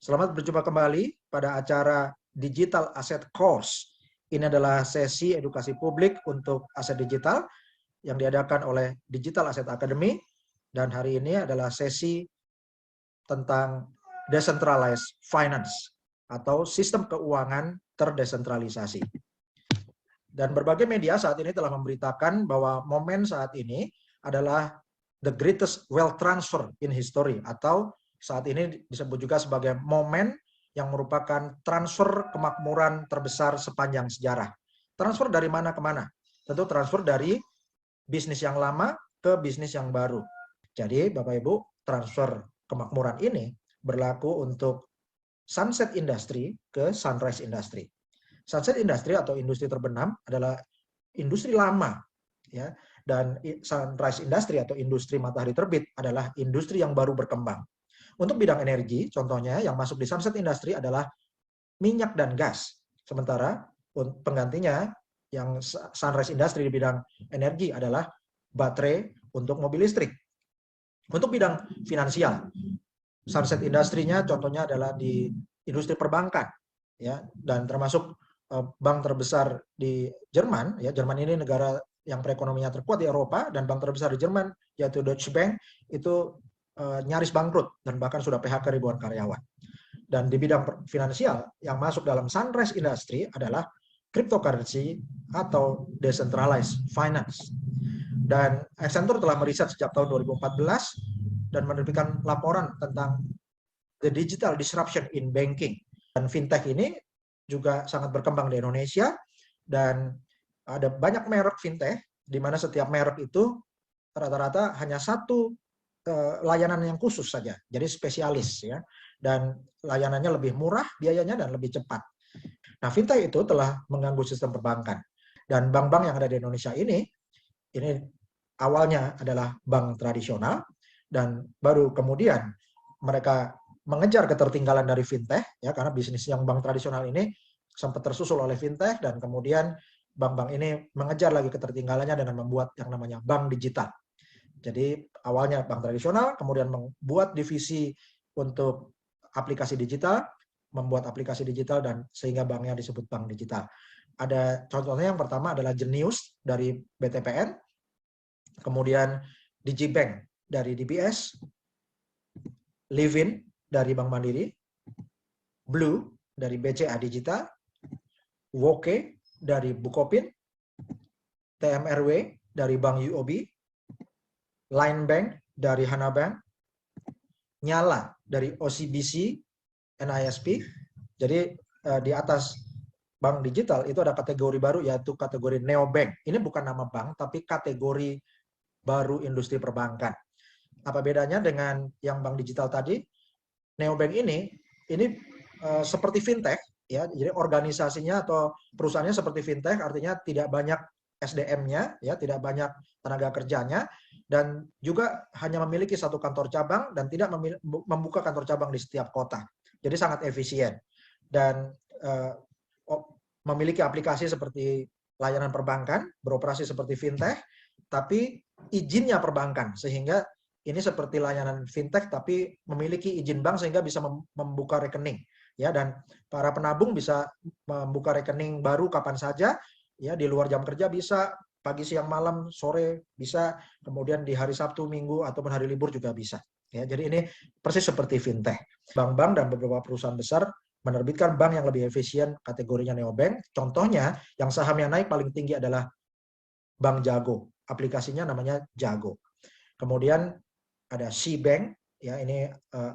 Selamat berjumpa kembali pada acara Digital Asset Course. Ini adalah sesi edukasi publik untuk aset digital yang diadakan oleh Digital Asset Academy, dan hari ini adalah sesi tentang decentralized finance atau sistem keuangan terdesentralisasi. Dan berbagai media saat ini telah memberitakan bahwa momen saat ini adalah the greatest wealth transfer in history, atau saat ini disebut juga sebagai momen yang merupakan transfer kemakmuran terbesar sepanjang sejarah. Transfer dari mana ke mana? Tentu transfer dari bisnis yang lama ke bisnis yang baru. Jadi Bapak Ibu, transfer kemakmuran ini berlaku untuk sunset industry ke sunrise industry. Sunset industry atau industri terbenam adalah industri lama, ya, dan sunrise industry atau industri matahari terbit adalah industri yang baru berkembang. Untuk bidang energi, contohnya yang masuk di sunset industry adalah minyak dan gas. Sementara penggantinya yang sunrise industry di bidang energi adalah baterai untuk mobil listrik. Untuk bidang finansial, sunset industry-nya contohnya adalah di industri perbankan, ya, dan termasuk bank terbesar di Jerman, ya, Jerman ini negara yang perekonomiannya terkuat di Eropa, dan bank terbesar di Jerman yaitu Deutsche Bank itu nyaris bangkrut dan bahkan sudah PHK ribuan karyawan. Dan di bidang finansial yang masuk dalam sunrise industry adalah cryptocurrency atau decentralized finance. Dan Accenture telah meriset sejak tahun 2014 dan menerbitkan laporan tentang the digital disruption in banking. Dan fintech ini juga sangat berkembang di Indonesia, dan ada banyak merek fintech di mana setiap merek itu rata-rata hanya satu layanan yang khusus saja, jadi spesialis, ya, dan layanannya lebih murah biayanya dan lebih cepat. Nah, fintech itu telah mengganggu sistem perbankan, dan bank-bank yang ada di Indonesia ini awalnya adalah bank tradisional, dan baru kemudian mereka mengejar ketertinggalan dari fintech, ya, karena bisnis yang bank tradisional ini sempat tersusul oleh fintech, dan kemudian bank-bank ini mengejar lagi ketertinggalannya dengan membuat yang namanya bank digital. Jadi awalnya bank tradisional, kemudian membuat divisi untuk aplikasi digital, membuat aplikasi digital, dan sehingga banknya disebut bank digital. Ada contohnya, yang pertama adalah Jenius dari BTPN, kemudian Digibank dari DBS, Livin dari Bank Mandiri, Blue dari BCA Digital, Woke dari Bukopin, TMRW dari Bank UOB, Line Bank dari Hana Bank, Nyala dari OCBC NISP. Jadi di atas bank digital itu ada kategori baru, yaitu kategori neobank. Ini bukan nama bank, tapi kategori baru industri perbankan. Apa bedanya dengan yang bank digital tadi? Neobank ini seperti fintech, ya. Jadi organisasinya atau perusahaannya seperti fintech, artinya tidak banyak SDM-nya, ya, tidak banyak tenaga kerjanya, dan juga hanya memiliki satu kantor cabang dan tidak membuka kantor cabang di setiap kota. Jadi sangat efisien dan memiliki aplikasi seperti layanan perbankan, beroperasi seperti fintech, tapi izinnya perbankan, sehingga ini seperti layanan fintech tapi memiliki izin bank sehingga bisa membuka rekening, ya, dan para penabung bisa membuka rekening baru kapan saja, ya, di luar jam kerja bisa, pagi, siang, malam, sore bisa, kemudian di hari Sabtu, Minggu, ataupun hari libur juga bisa. Ya, jadi ini persis seperti fintech. Bank-bank dan beberapa perusahaan besar menerbitkan bank yang lebih efisien, kategorinya neobank. Contohnya, yang sahamnya naik paling tinggi adalah Bank Jago. Aplikasinya namanya Jago. Kemudian ada Cbank, ya, ini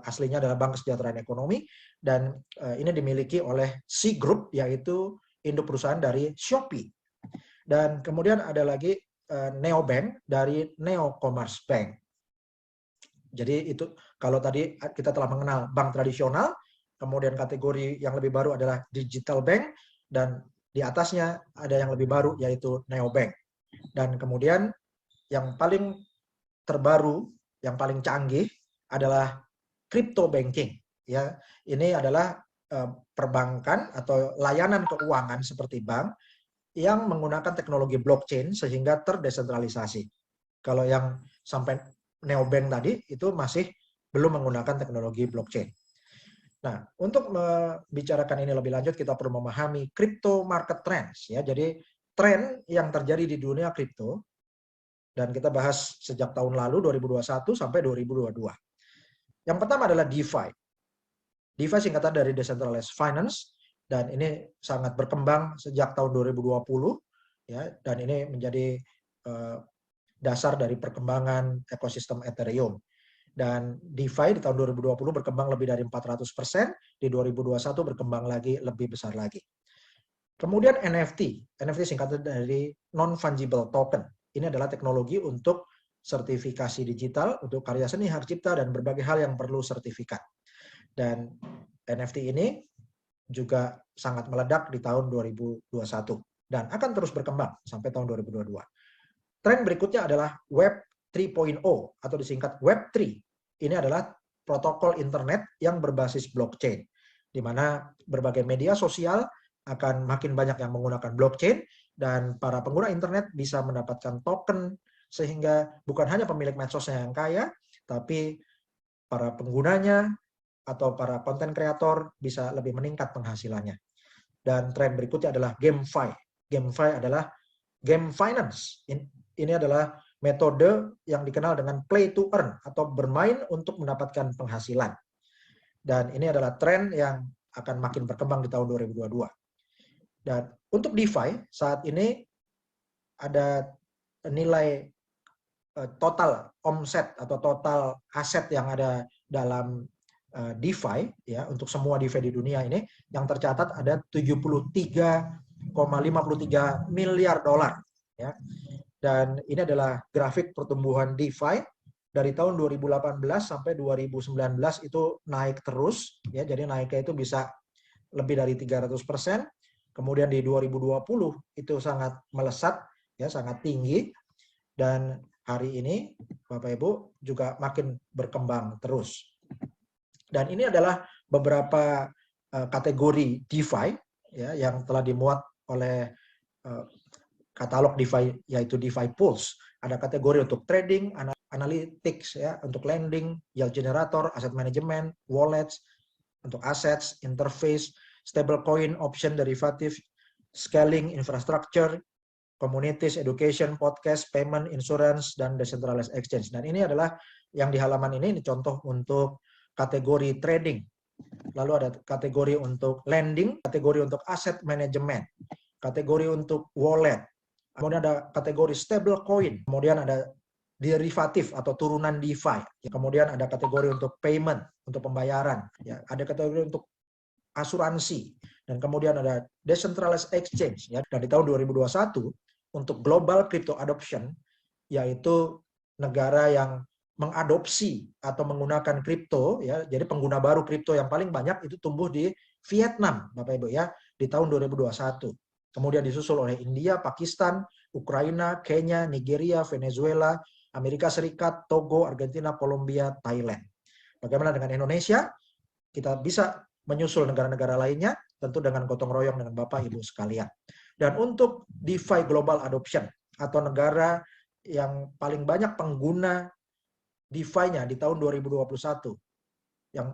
aslinya adalah Bank Kesejahteraan Ekonomi, dan ini dimiliki oleh C Group, yaitu induk perusahaan dari Shopee. Dan kemudian ada lagi neobank dari Neo Commerce Bank. Jadi itu kalau tadi kita telah mengenal bank tradisional, kemudian kategori yang lebih baru adalah digital bank, dan di atasnya ada yang lebih baru yaitu neobank. Dan kemudian yang paling terbaru, yang paling canggih adalah crypto banking, ya. Ini adalah perbankan atau layanan keuangan seperti bank yang menggunakan teknologi blockchain sehingga terdesentralisasi. Kalau yang sampai neobank tadi itu masih belum menggunakan teknologi blockchain. Nah, untuk membicarakan ini lebih lanjut, kita perlu memahami crypto market trends. Ya. Jadi, tren yang terjadi di dunia kripto, dan kita bahas sejak tahun lalu, 2021 sampai 2022. Yang pertama adalah DeFi. DeFi singkatan dari Decentralized Finance, dan ini sangat berkembang sejak tahun 2020, ya, dan ini menjadi dasar dari perkembangan ekosistem Ethereum. Dan DeFi di tahun 2020 berkembang lebih dari 400%, di 2021 berkembang lagi lebih besar lagi. Kemudian NFT singkatan dari Non-Fungible Token. Ini adalah teknologi untuk sertifikasi digital, untuk karya seni, hak cipta, dan berbagai hal yang perlu sertifikat. Dan NFT ini juga sangat meledak di tahun 2021 dan akan terus berkembang sampai tahun 2022. Tren berikutnya adalah Web 3.0 atau disingkat Web3. Ini adalah protokol internet yang berbasis blockchain, di mana berbagai media sosial akan makin banyak yang menggunakan blockchain dan para pengguna internet bisa mendapatkan token, sehingga bukan hanya pemilik medsosnya yang kaya, tapi para penggunanya atau para konten kreator bisa lebih meningkat penghasilannya. Dan tren berikutnya adalah GameFi. GameFi adalah game finance. Ini adalah metode yang dikenal dengan play to earn atau bermain untuk mendapatkan penghasilan. Dan ini adalah tren yang akan makin berkembang di tahun 2022. Dan untuk DeFi saat ini ada nilai total omset atau total aset yang ada dalam DeFi, ya, untuk semua DeFi di dunia ini yang tercatat ada 73,53 miliar dolar, ya. Dan ini adalah grafik pertumbuhan DeFi dari tahun 2018 sampai 2019 itu naik terus, ya. Jadi naiknya itu bisa lebih dari 300%. Kemudian di 2020 itu sangat melesat, ya, sangat tinggi, dan hari ini Bapak Ibu juga makin berkembang terus. Dan ini adalah beberapa kategori DeFi, ya, yang telah dimuat oleh katalog DeFi, yaitu DeFi Pulse. Ada kategori untuk trading, analytics, ya, untuk lending, yield generator, asset management, wallets, untuk assets, interface, stablecoin, option, derivative, scaling, infrastructure, communities, education, podcast, payment, insurance, dan decentralized exchange. Dan ini adalah yang di halaman ini contoh untuk kategori trading. Lalu ada kategori untuk lending, kategori untuk asset management, kategori untuk wallet, kemudian ada kategori stablecoin, kemudian ada derivatif atau turunan DeFi, kemudian ada kategori untuk payment, untuk pembayaran, ya, ada kategori untuk asuransi, dan kemudian ada decentralized exchange, ya. Dan di tahun 2021 untuk global crypto adoption, yaitu negara yang mengadopsi atau menggunakan kripto, ya, jadi pengguna baru kripto yang paling banyak itu tumbuh di Vietnam, Bapak Ibu, ya, di tahun 2021. Kemudian disusul oleh India, Pakistan, Ukraina, Kenya, Nigeria, Venezuela, Amerika Serikat, Togo, Argentina, Kolombia, Thailand. Bagaimana dengan Indonesia? Kita bisa menyusul negara-negara lainnya, tentu dengan gotong royong dengan Bapak Ibu sekalian. Dan untuk DeFi Global Adoption atau negara yang paling banyak pengguna DeFi-nya di tahun 2021, yang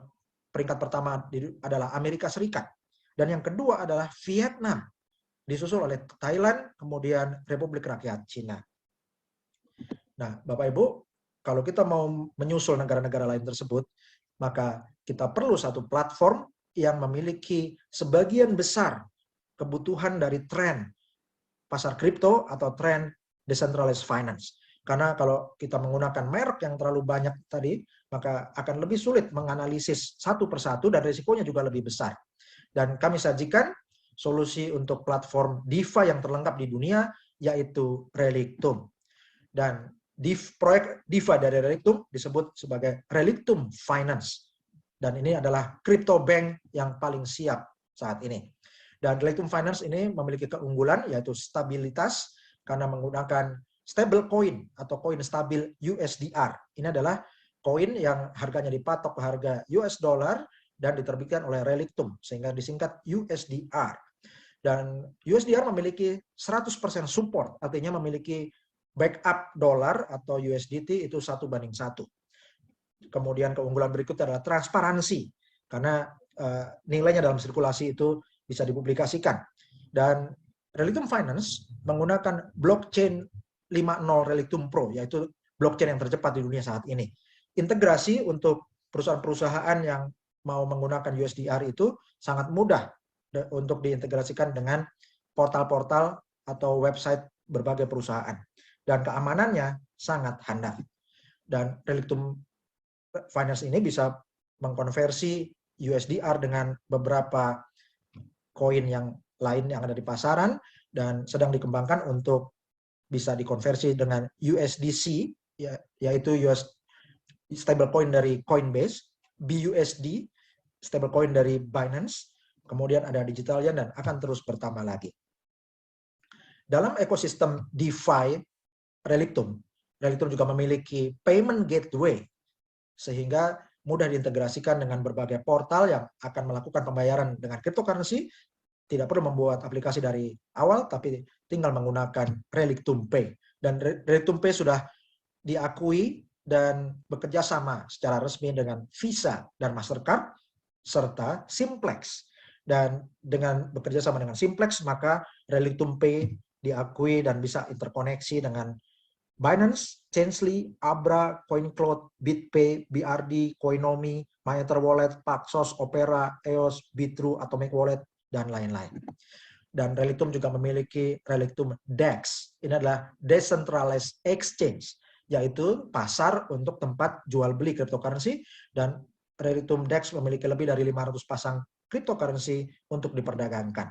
peringkat pertama adalah Amerika Serikat, dan yang kedua adalah Vietnam, disusul oleh Thailand, kemudian Republik Rakyat Cina. Nah, Bapak Ibu, kalau kita mau menyusul negara-negara lain tersebut, maka kita perlu satu platform yang memiliki sebagian besar kebutuhan dari tren pasar kripto atau tren decentralized finance. Karena kalau kita menggunakan merek yang terlalu banyak tadi, maka akan lebih sulit menganalisis satu persatu dan risikonya juga lebih besar. Dan kami sajikan solusi untuk platform DeFi yang terlengkap di dunia, yaitu Relictum. Dan proyek DeFi dari Relictum disebut sebagai Relictum Finance. Dan ini adalah crypto bank yang paling siap saat ini. Dan Relictum Finance ini memiliki keunggulan, yaitu stabilitas, karena menggunakan stablecoin atau koin stabil USDR. Ini adalah koin yang harganya dipatok ke harga US dollar dan diterbitkan oleh Relictum, sehingga disingkat USDR. Dan USDR memiliki 100% support, artinya memiliki backup dolar atau USDT itu 1:1. Kemudian keunggulan berikutnya adalah transparansi, karena nilainya dalam sirkulasi itu bisa dipublikasikan. Dan Relictum Finance menggunakan blockchain 5.0 Relictum Pro, yaitu blockchain yang tercepat di dunia saat ini. Integrasi untuk perusahaan-perusahaan yang mau menggunakan USDR itu sangat mudah untuk diintegrasikan dengan portal-portal atau website berbagai perusahaan. Dan keamanannya sangat handal. Dan Relictum Finance ini bisa mengkonversi USDR dengan beberapa koin yang lain yang ada di pasaran dan sedang dikembangkan untuk bisa dikonversi dengan USDC, yaitu US stablecoin dari Coinbase, BUSD stablecoin dari Binance, kemudian ada Digital Yuan dan akan terus bertambah lagi. Dalam ekosistem DeFi Relictum juga memiliki payment gateway sehingga mudah diintegrasikan dengan berbagai portal yang akan melakukan pembayaran dengan cryptocurrency. Tidak perlu membuat aplikasi dari awal, tapi tinggal menggunakan Relictum Pay. Dan Relictum Pay sudah diakui dan bekerja sama secara resmi dengan Visa dan Mastercard, serta Simplex. Dan dengan bekerja sama dengan Simplex, maka Relictum Pay diakui dan bisa interkoneksi dengan Binance, Chainsley, Abra, CoinCloud, BitPay, BRD, Coinomi, MyEther Wallet, Paxos, Opera, EOS, Bitrue, Atomic Wallet, dan lain-lain. Dan Relictum juga memiliki Relictum DEX. Ini adalah Decentralized Exchange, yaitu pasar untuk tempat jual beli cryptocurrency, dan Relictum DEX memiliki lebih dari 500 pasang cryptocurrency untuk diperdagangkan.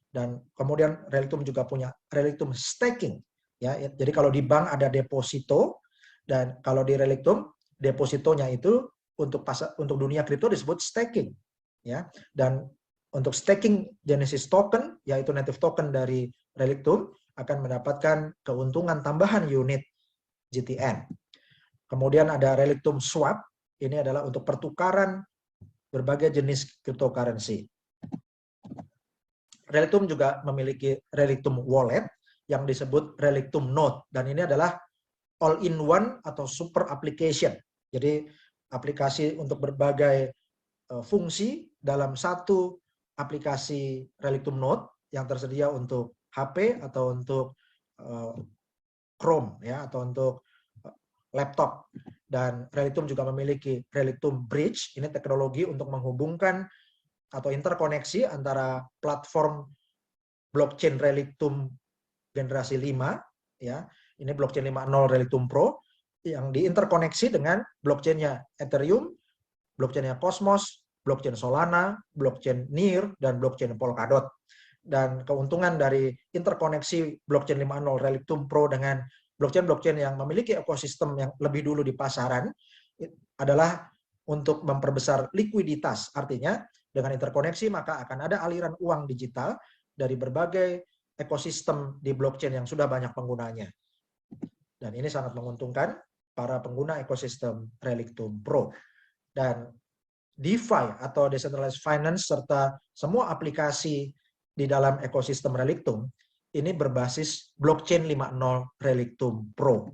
Dan kemudian Relictum juga punya Relictum Staking. Ya, jadi kalau di bank ada deposito, dan kalau di Relictum depositonya itu untuk dunia kripto disebut staking. Ya, dan untuk staking Genesis token, yaitu native token dari Relictum, akan mendapatkan keuntungan tambahan unit GTN. Kemudian ada Relictum Swap, ini adalah untuk pertukaran berbagai jenis cryptocurrency. Relictum juga memiliki Relictum Wallet yang disebut Relictum Node, dan ini adalah all-in-one atau super application. Jadi aplikasi untuk berbagai fungsi dalam satu aplikasi Relictum Node yang tersedia untuk HP atau untuk Chrome, ya, atau untuk laptop. Dan Relictum juga memiliki Relictum Bridge, ini teknologi untuk menghubungkan atau interkoneksi antara platform blockchain Relictum generasi 5, ya, ini blockchain 5.0 Relictum Pro, yang diinterkoneksi dengan blockchainnya Ethereum, blockchainnya Cosmos, blockchain Solana, blockchain Near, dan blockchain Polkadot. Dan keuntungan dari interkoneksi blockchain 5.0 Relictum Pro dengan blockchain-blockchain yang memiliki ekosistem yang lebih dulu di pasaran adalah untuk memperbesar likuiditas. Artinya dengan interkoneksi maka akan ada aliran uang digital dari berbagai ekosistem di blockchain yang sudah banyak penggunanya. Dan ini sangat menguntungkan para pengguna ekosistem Relictum Pro. Dan DeFi atau Decentralized Finance serta semua aplikasi di dalam ekosistem Relictum ini berbasis blockchain 5.0 Relictum Pro.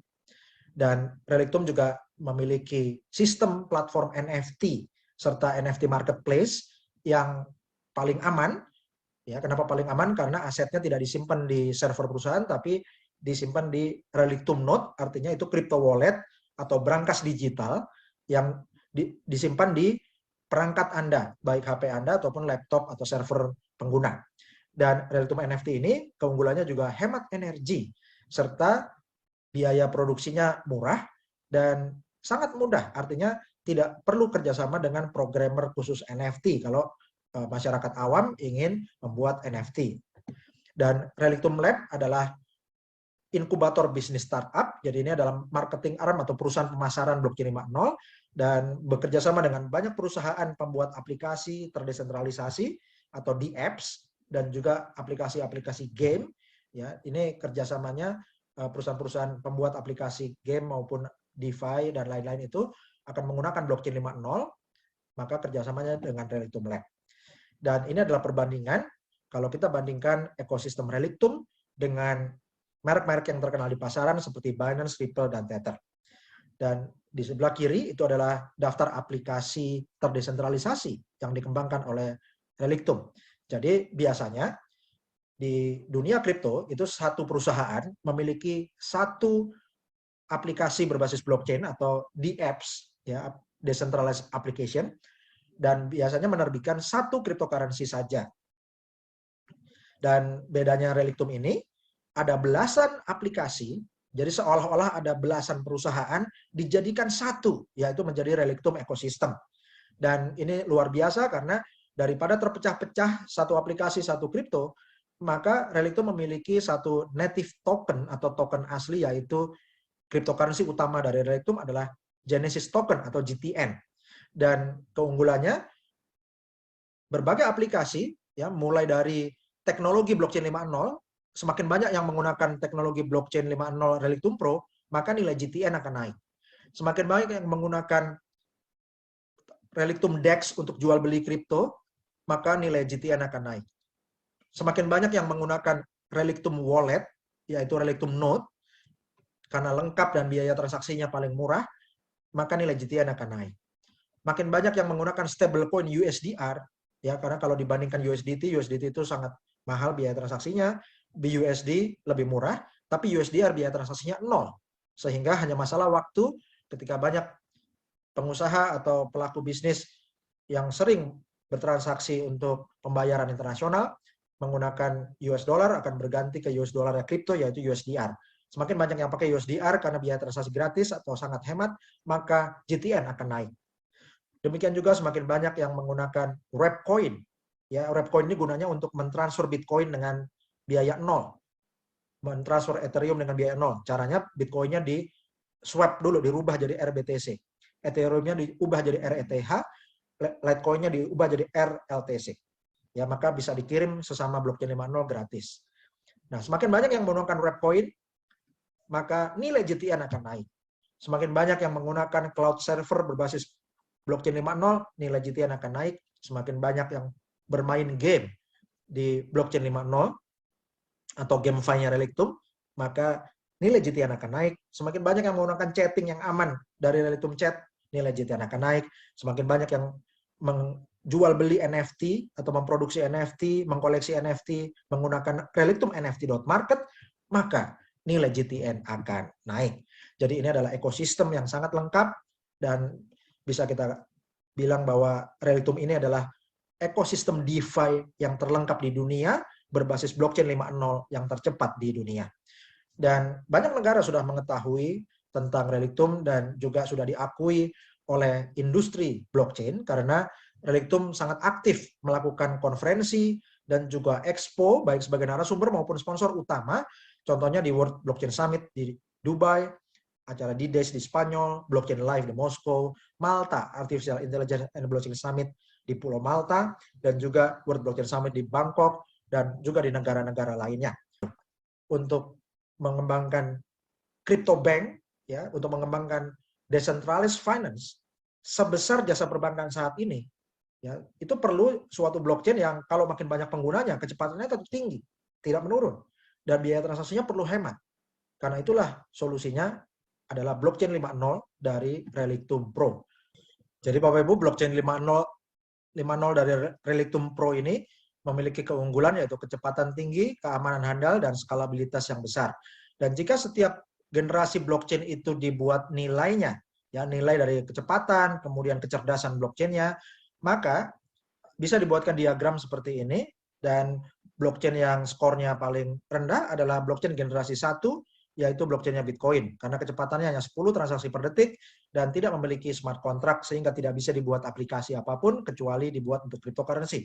Dan Relictum juga memiliki sistem platform NFT serta NFT marketplace yang paling aman. Ya, kenapa paling aman? Karena asetnya tidak disimpan di server perusahaan, tapi disimpan di Relictum Node, artinya itu crypto wallet atau brankas digital yang disimpan di perangkat Anda, baik HP Anda ataupun laptop atau server pengguna. Dan Relictum NFT ini keunggulannya juga hemat energi, serta biaya produksinya murah dan sangat mudah, artinya tidak perlu kerjasama dengan programmer khusus NFT kalau masyarakat awam ingin membuat NFT. Dan Relictum Lab adalah inkubator bisnis startup, jadi ini adalah marketing arm atau perusahaan pemasaran blockchain 5.0 dan bekerja sama dengan banyak perusahaan pembuat aplikasi terdesentralisasi atau DApps dan juga aplikasi-aplikasi game. Ya, ini kerjasamanya perusahaan-perusahaan pembuat aplikasi game maupun DeFi dan lain-lain itu akan menggunakan blockchain 5.0, maka kerjasamanya dengan Relictum Lab. Dan ini adalah perbandingan, kalau kita bandingkan ekosistem Relictum dengan merek-merek yang terkenal di pasaran seperti Binance, Ripple, dan Tether. Dan di sebelah kiri itu adalah daftar aplikasi terdesentralisasi yang dikembangkan oleh Relictum. Jadi biasanya di dunia kripto itu satu perusahaan memiliki satu aplikasi berbasis blockchain atau DApps, ya, decentralized application, dan biasanya menerbitkan satu cryptocurrency saja. Dan bedanya Relictum ini, ada belasan aplikasi, jadi seolah-olah ada belasan perusahaan dijadikan satu, yaitu menjadi Relictum Ecosystem. Dan ini luar biasa karena daripada terpecah-pecah satu aplikasi, satu kripto, maka Relictum memiliki satu native token atau token asli, yaitu cryptocurrency utama dari Relictum adalah Genesis Token atau GTN. Dan keunggulannya, berbagai aplikasi, ya, mulai dari teknologi blockchain 5.0, semakin banyak yang menggunakan teknologi blockchain 5.0 Relictum Pro, maka nilai GTN akan naik. Semakin banyak yang menggunakan Relictum DEX untuk jual beli kripto, maka nilai GTN akan naik. Semakin banyak yang menggunakan Relictum Wallet, yaitu Relictum Node, karena lengkap dan biaya transaksinya paling murah, maka nilai GTN akan naik. Makin banyak yang menggunakan stablecoin USDR, ya, karena kalau dibandingkan USDT itu sangat mahal biaya transaksinya, BUSD lebih murah, tapi USDR biaya transaksinya 0. Sehingga hanya masalah waktu ketika banyak pengusaha atau pelaku bisnis yang sering bertransaksi untuk pembayaran internasional menggunakan US dollar akan berganti ke US dollar kripto, yaitu USDR. Semakin banyak yang pakai USDR karena biaya transaksi gratis atau sangat hemat, maka GTN akan naik. Demikian juga semakin banyak yang menggunakan Wrappcoin. Ya, Wrappcoin ini gunanya untuk mentransfer Bitcoin dengan biaya 0. Mentransfer Ethereum dengan biaya 0. Caranya Bitcoinnya di swap dulu, dirubah jadi RBTC. Ethereumnya diubah jadi RETH, Litecoinnya diubah jadi RLTC. Ya, maka bisa dikirim sesama blockchain 5.0 gratis. Nah, semakin banyak yang menggunakan Wrappcoin, maka nilai GTN akan naik. Semakin banyak yang menggunakan cloud server berbasis blockchain 5.0, nilai GTN akan naik. Semakin banyak yang bermain game di blockchain 5.0 atau GameFi-nya Relictum, maka nilai GTN akan naik. Semakin banyak yang menggunakan chatting yang aman dari Relictum Chat, nilai GTN akan naik. Semakin banyak yang menjual beli NFT atau memproduksi NFT, mengkoleksi NFT menggunakan Relictum NFT.market, maka nilai GTN akan naik. Jadi ini adalah ekosistem yang sangat lengkap dan bisa kita bilang bahwa Relictum ini adalah ekosistem DeFi yang terlengkap di dunia berbasis blockchain 5.0 yang tercepat di dunia. Dan banyak negara sudah mengetahui tentang Relictum dan juga sudah diakui oleh industri blockchain karena Relictum sangat aktif melakukan konferensi dan juga expo baik sebagai narasumber maupun sponsor utama. Contohnya di World Blockchain Summit di Dubai, acara DDES di Spanyol, Blockchain Live di Moskow, Malta Artificial Intelligence and Blockchain Summit di Pulau Malta, dan juga World Blockchain Summit di Bangkok, dan juga di negara-negara lainnya. Untuk mengembangkan crypto bank, ya, untuk mengembangkan decentralized finance, sebesar jasa perbankan saat ini, ya, itu perlu suatu blockchain yang kalau makin banyak penggunanya, kecepatannya tetap tinggi, tidak menurun, dan biaya transaksinya perlu hemat. Karena itulah solusinya adalah blockchain 5.0 dari Relictum Pro. Jadi Bapak Ibu, blockchain 5.0 dari Relictum Pro ini memiliki keunggulan yaitu kecepatan tinggi, keamanan handal, dan skalabilitas yang besar. Dan jika setiap generasi blockchain itu dibuat nilainya, ya, nilai dari kecepatan, kemudian kecerdasan blockchain-nya, maka bisa dibuatkan diagram seperti ini, dan blockchain yang skornya paling rendah adalah blockchain generasi 1, yaitu blockchain-nya Bitcoin, karena kecepatannya hanya 10 transaksi per detik dan tidak memiliki smart contract sehingga tidak bisa dibuat aplikasi apapun kecuali dibuat untuk cryptocurrency.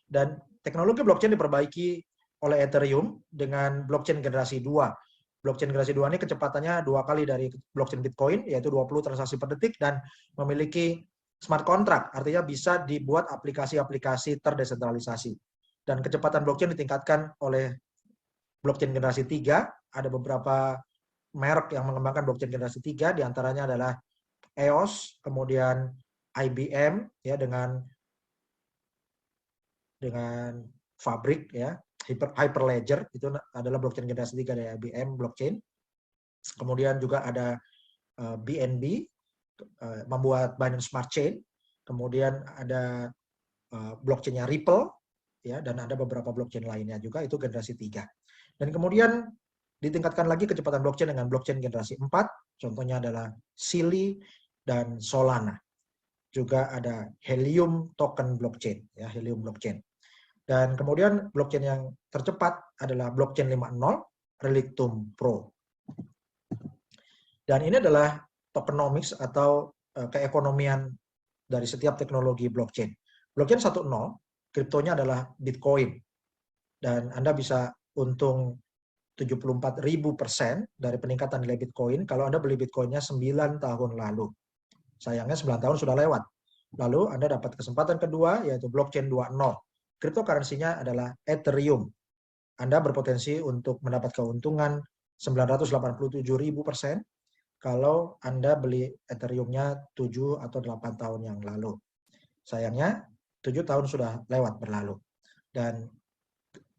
Dan teknologi blockchain diperbaiki oleh Ethereum dengan blockchain generasi 2. Blockchain generasi 2 ini kecepatannya 2 kali dari blockchain Bitcoin, yaitu 20 transaksi per detik dan memiliki smart contract, artinya bisa dibuat aplikasi-aplikasi terdesentralisasi. Dan kecepatan blockchain ditingkatkan oleh blockchain generasi 3, ada beberapa merek yang mengembangkan blockchain generasi 3, diantaranya adalah EOS, kemudian IBM, ya, dengan Fabric, ya, Hyperledger, itu adalah blockchain generasi 3 dari IBM blockchain. Kemudian juga ada BNB, membuat Binance Smart Chain, kemudian ada blockchain-nya Ripple, ya, dan ada beberapa blockchain lainnya juga, itu generasi 3. Dan kemudian ditingkatkan lagi kecepatan blockchain dengan blockchain generasi 4, contohnya adalah Sili dan Solana. Juga ada Helium token blockchain, ya, Helium blockchain. Dan kemudian blockchain yang tercepat adalah blockchain 5.0, Relictum Pro. Dan ini adalah tokenomics atau keekonomian dari setiap teknologi blockchain. Blockchain 1.0, kriptonya adalah Bitcoin. Dan Anda bisa untung 74.000% dari peningkatan nilai Bitcoin kalau Anda beli Bitcoinnya 9 tahun lalu. Sayangnya 9 tahun sudah lewat. Lalu Anda dapat kesempatan kedua, yaitu blockchain 2.0. Cryptocurrency-nya adalah Ethereum. Anda berpotensi untuk mendapat keuntungan 987.000% kalau Anda beli Ethereum-nya 7 atau 8 tahun yang lalu. Sayangnya 7 tahun sudah lewat berlalu. Dan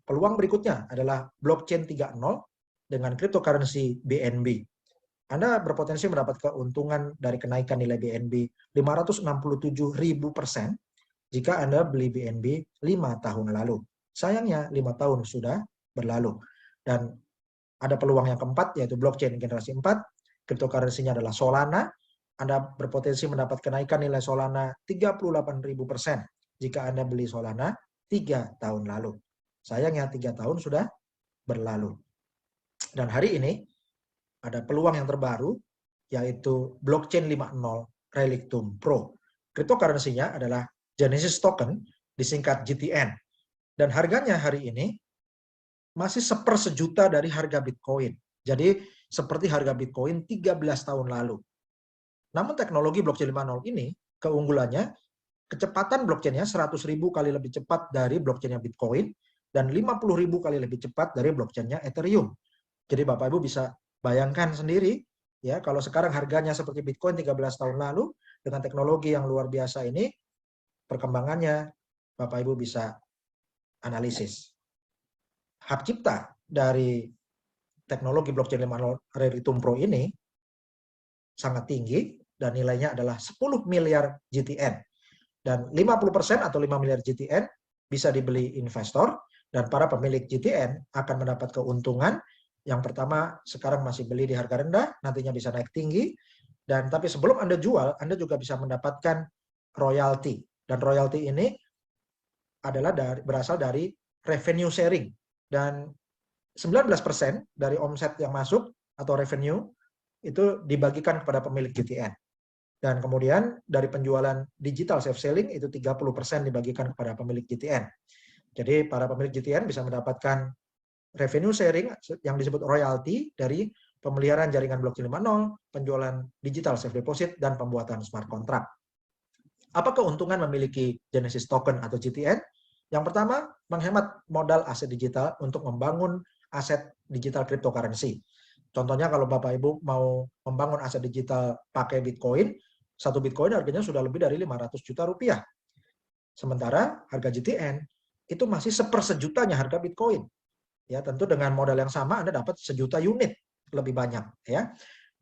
peluang berikutnya adalah blockchain 3.0 dengan cryptocurrency BNB. Anda berpotensi mendapat keuntungan dari kenaikan nilai BNB 567.000% jika Anda beli BNB 5 tahun lalu. Sayangnya 5 tahun sudah berlalu. Dan ada peluang yang keempat, yaitu blockchain generasi 4. Cryptocurrency-nya adalah Solana. Anda berpotensi mendapat kenaikan nilai Solana 38.000% jika Anda beli Solana 3 tahun lalu. Sayangnya 3 tahun sudah berlalu. Dan hari ini ada peluang yang terbaru, yaitu blockchain 5.0 Relictum Pro. Cryptocurrency-nya adalah Genesis Token, disingkat GTN. Dan harganya hari ini masih 1/1 juta dari harga Bitcoin. Jadi seperti harga Bitcoin 13 tahun lalu. Namun teknologi blockchain 5.0 ini, keunggulannya, kecepatan blockchain-nya 100.000 kali lebih cepat dari blockchain-nya Bitcoin, dan 50.000 kali lebih cepat dari blockchain-nya Ethereum. Jadi Bapak Ibu bisa bayangkan sendiri, ya, kalau sekarang harganya seperti Bitcoin 13 tahun lalu, dengan teknologi yang luar biasa ini, perkembangannya Bapak Ibu bisa analisis. Hak cipta dari teknologi blockchain 5.0 Relictum Pro ini sangat tinggi dan nilainya adalah 10 miliar GTN. Dan 50% atau 5 miliar GTN bisa dibeli investor, dan para pemilik GTN akan mendapat keuntungan. Yang pertama, sekarang masih beli di harga rendah, nantinya bisa naik tinggi. Dan tapi sebelum Anda jual, Anda juga bisa mendapatkan royalti. Dan royalti ini adalah berasal dari revenue sharing. Dan 19% dari omset yang masuk atau revenue itu dibagikan kepada pemilik GTN. Dan kemudian dari penjualan digital safe selling itu 30% dibagikan kepada pemilik GTN. Jadi para pemilik GTN bisa mendapatkan revenue sharing yang disebut royalti dari pemeliharaan jaringan blockchain 5.0, penjualan digital safe deposit, dan pembuatan smart contract. Apa keuntungan memiliki Genesis Token atau GTN? Yang pertama, menghemat modal aset digital untuk membangun aset digital cryptocurrency. Contohnya kalau Bapak Ibu mau membangun aset digital pakai Bitcoin, 1 Bitcoin harganya sudah lebih dari 500 juta rupiah. Sementara harga GTN itu masih 1/1 jutanya harga Bitcoin. Ya, tentu dengan modal yang sama Anda dapat 1 juta unit lebih banyak, ya.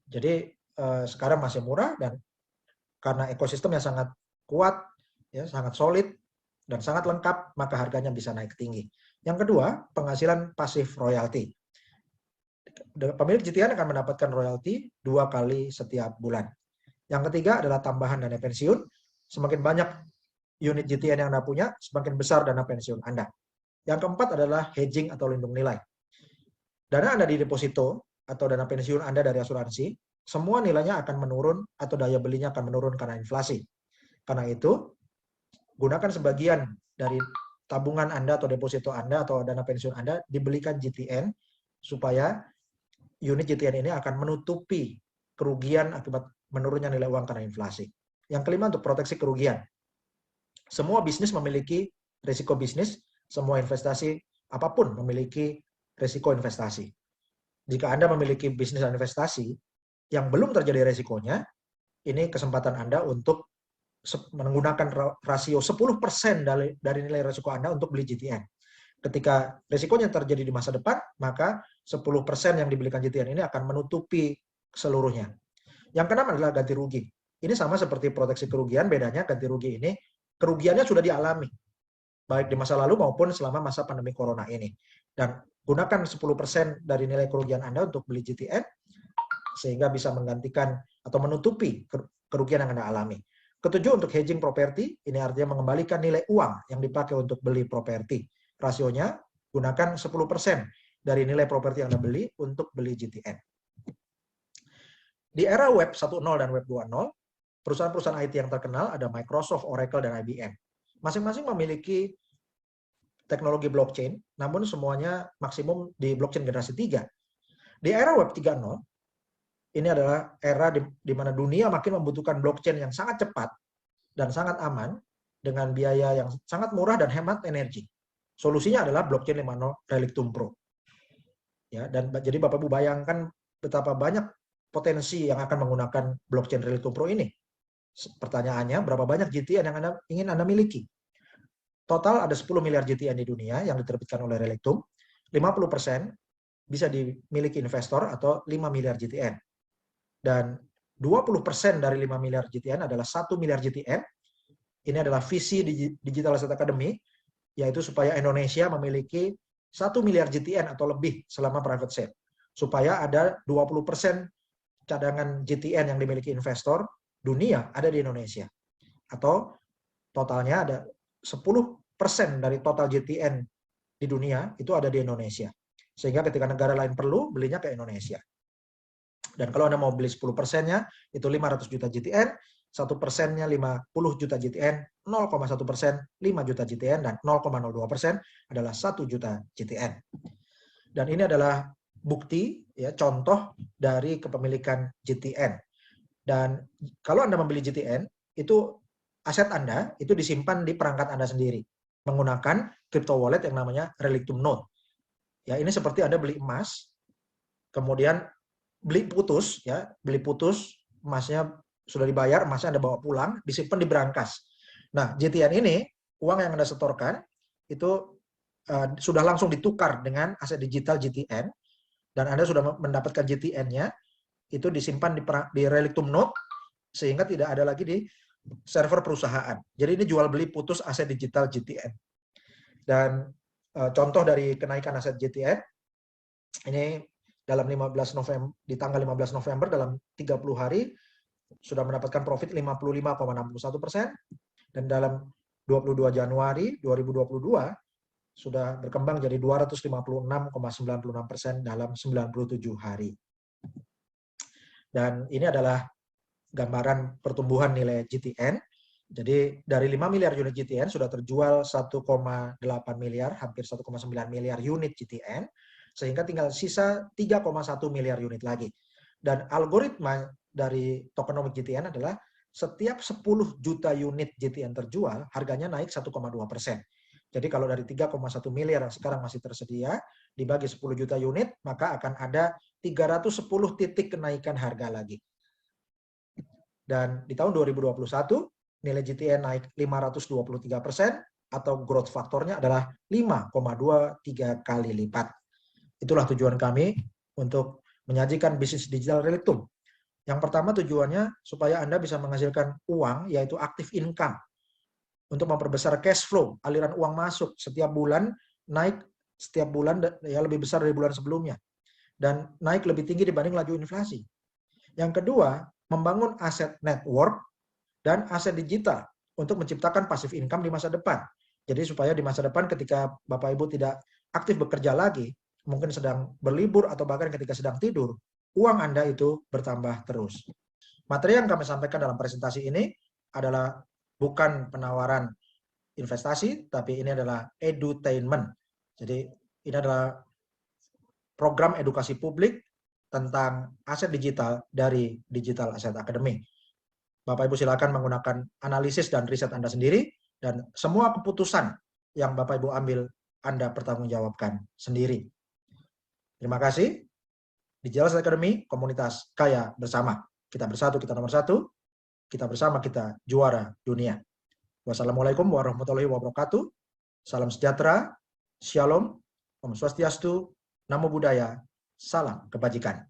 Jadi sekarang masih murah, dan karena ekosistemnya sangat kuat, ya, sangat solid dan sangat lengkap, maka harganya bisa naik tinggi. Yang kedua, penghasilan pasif royalti. Pemilik GTN akan mendapatkan royalti 2 kali setiap bulan. Yang ketiga adalah tambahan dana pensiun. Semakin banyak unit GTN yang Anda punya, semakin besar dana pensiun Anda. Yang keempat adalah hedging atau lindung nilai. Dana Anda di deposito atau dana pensiun Anda dari asuransi, semua nilainya akan menurun atau daya belinya akan menurun karena inflasi. Karena itu, gunakan sebagian dari tabungan Anda atau deposito Anda atau dana pensiun Anda dibelikan GTN, supaya unit GTN ini akan menutupi kerugian akibat menurunnya nilai uang karena inflasi. Yang kelima, untuk proteksi kerugian. Semua bisnis memiliki risiko bisnis, semua investasi apapun memiliki risiko investasi. Jika Anda memiliki bisnis dan investasi yang belum terjadi risikonya, ini kesempatan Anda untuk menggunakan rasio 10% dari nilai risiko Anda untuk beli GTN. Ketika risikonya terjadi di masa depan, maka 10% yang dibelikan GTN ini akan menutupi seluruhnya. Yang keenam adalah ganti rugi. ini sama seperti proteksi kerugian, bedanya ganti rugi ini kerugiannya sudah dialami, baik di masa lalu maupun selama masa pandemi corona ini. Dan gunakan 10% dari nilai kerugian Anda untuk beli GTN, sehingga bisa menggantikan atau menutupi kerugian yang Anda alami. Ketujuh, untuk hedging properti, ini artinya mengembalikan nilai uang yang dipakai untuk beli properti. Rasionya, gunakan 10% dari nilai properti yang Anda beli untuk beli GTN. Di era Web 1.0 dan Web 2.0, perusahaan-perusahaan IT yang terkenal ada Microsoft, Oracle, dan IBM. Masing-masing memiliki teknologi blockchain, namun semuanya maksimum di blockchain generasi 3. Di era Web 3.0, ini adalah era di mana dunia makin membutuhkan blockchain yang sangat cepat dan sangat aman dengan biaya yang sangat murah dan hemat energi. Solusinya adalah blockchain 5.0 Relictum Pro. Ya, dan jadi Bapak Ibu bayangkan betapa banyak potensi yang akan menggunakan blockchain Relictum Pro ini. Pertanyaannya, berapa banyak GTN yang ingin Anda miliki? Total ada 10 miliar GTN di dunia yang diterbitkan oleh Relictum. 50% bisa dimiliki investor atau 5 miliar GTN. Dan 20% dari 5 miliar GTN adalah 1 miliar GTN. Ini adalah visi Digital Asset Academy, yaitu supaya Indonesia memiliki 1 miliar GTN atau lebih selama private sale. Supaya ada 20% cadangan GTN yang dimiliki investor dunia ada di Indonesia. Atau totalnya ada 10% dari total GTN di dunia itu ada di Indonesia. Sehingga ketika negara lain perlu, belinya ke Indonesia. Dan kalau Anda mau beli 10%-nya, itu 500 juta GTN, 1%-nya 50 juta GTN, 0,1% 5 juta GTN, dan 0,02% adalah 1 juta GTN. Dan ini adalah bukti, ya, contoh dari kepemilikan GTN. Dan kalau Anda membeli GTN, itu aset Anda itu disimpan di perangkat Anda sendiri menggunakan crypto wallet yang namanya Relictum Node. Ya, ini seperti Anda beli emas, kemudian beli putus, ya, beli putus, emasnya sudah dibayar, emasnya Anda bawa pulang, disimpan di brankas. Nah, GTN ini, uang yang Anda setorkan, itu sudah langsung ditukar dengan aset digital GTN, dan Anda sudah mendapatkan GTN-nya, itu disimpan di Relictum Node, sehingga tidak ada lagi di server perusahaan. Jadi ini jual beli putus aset digital GTN. Dan contoh dari kenaikan aset GTN, ini dalam 15 November, di tanggal 15 November dalam 30 hari sudah mendapatkan profit 55,61%, dan dalam 22 Januari 2022 sudah berkembang jadi 256,96% dalam 97 hari. Dan ini adalah gambaran pertumbuhan nilai GTN. Jadi dari 5 miliar unit GTN sudah terjual 1,8 miliar, hampir 1,9 miliar unit GTN, sehingga tinggal sisa 3,1 miliar unit lagi. Dan algoritma dari tokenomics GTN adalah setiap 10 juta unit GTN terjual, harganya naik 1,2%. Jadi kalau dari 3,1 miliar yang sekarang masih tersedia, dibagi 10 juta unit, maka akan ada 310 titik kenaikan harga lagi. Dan di tahun 2021, nilai GTN naik 523%, atau growth faktornya adalah 5,23 kali lipat. Itulah tujuan kami untuk menyajikan bisnis digital Relictum. Yang pertama tujuannya supaya Anda bisa menghasilkan uang, yaitu active income, untuk memperbesar cash flow, aliran uang masuk setiap bulan naik setiap bulan ya lebih besar dari bulan sebelumnya, dan naik lebih tinggi dibanding laju inflasi. Yang kedua, membangun aset network dan aset digital untuk menciptakan passive income di masa depan. Jadi supaya di masa depan ketika Bapak Ibu tidak aktif bekerja lagi, mungkin sedang berlibur atau bahkan ketika sedang tidur, uang Anda itu bertambah terus. Materi yang kami sampaikan dalam presentasi ini adalah bukan penawaran investasi, tapi ini adalah edutainment. Jadi ini adalah program edukasi publik tentang aset digital dari Digital Asset Academy. Bapak Ibu silakan menggunakan analisis dan riset Anda sendiri, dan semua keputusan yang Bapak Ibu ambil Anda pertanggungjawabkan sendiri. Terima kasih. Digital Asset Academy, komunitas kaya bersama. Kita bersatu, kita nomor satu. Kita bersama, kita juara dunia. Wassalamualaikum warahmatullahi wabarakatuh. Salam sejahtera, shalom, om swastiastu, namo buddhaya, salam kebajikan.